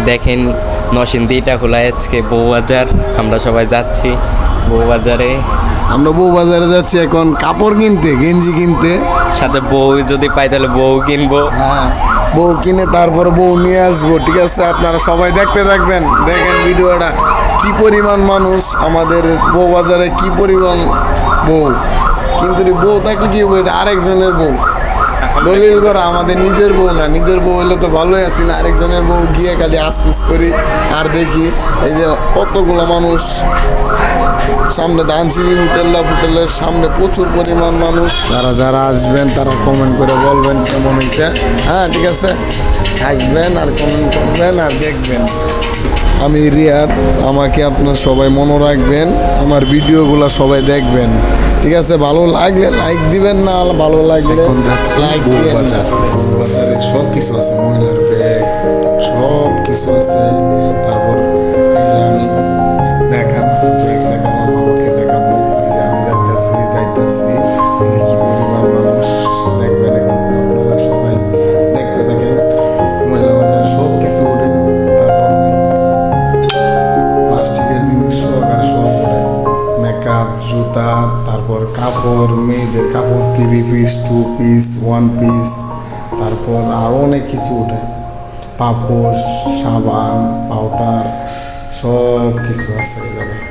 দেখেন নরসিংদীটা খোলায় আজকে বউবাজার, আমরা সবাই যাচ্ছি বউবাজারে। আমরা বউ বাজারে যাচ্ছি এখন কাপড় কিনতে, গেঞ্জি কিনতে। সাথে বউ যদি পাই তাহলে বউ কিনবো। হ্যাঁ, বউ কিনে তারপর বউ নিয়ে আসবো। ঠিক আছে, আপনারা সবাই দেখতে থাকবেন। দেখেন ভিডিওটা, কি পরিমাণ মানুষ আমাদের বউ বাজারে, কি পরিমাণ বউ। কিন্তু বউ থাকলে কি হবে, এটা আরেকজনের বউ। দলিল করা আমাদের নিজের বউ না, নিজের বউ হলে তো ভালোই আছি না, আরেকজনের বউ গিয়ে খালি আসপিস করি আর দেখি এই যে কতগুলো মানুষ সামনে ডানসিরি হোটেলের সামনে প্রচুর পরিমাণ মানুষ। যারা আসবেন তারা কমেন্ট করে বলবেন কেমন হয়েছে। হ্যাঁ ঠিক আছে, আসবেন আর কমেন্ট করবেন আর দেখবেন। আমি রিয়াদ, আমাকে আপনার সবাই মনে রাখবেন, আমার ভিডিওগুলো সবাই দেখবেন। ঠিক আছে, ভালো লাগলে লাইক দিবেন, না ভালো লাগলে লাইক দিবেন না। বাজারে সব কিছু আছে, মহিলার ব্যাগ সব কিছু আছে। তারপর এই যে আমি দেখাম, ব্যাগ দেখালাম, আমাকে দেখাবো। এই যে আমি যাইতেছি এই যে কি পরিমাণ মানুষ দেখবেন। এখন আপনারা সবাই দেখতে থাকেন। মহিলা বাজারে সব কিছু উঠে, তারপর প্লাস্টিকের জিনিস সহকারে সব উঠে, মেকআপ, জুতা, তারপর কাপড়, মেয়েদের কাপড় 3 পিস, 2 পিস, 1 পিস, তারপর আরও অনেক কিছু উঠে। পাপোশ, সাবান, পাউডার সব কিছু আছে এই জায়গায়।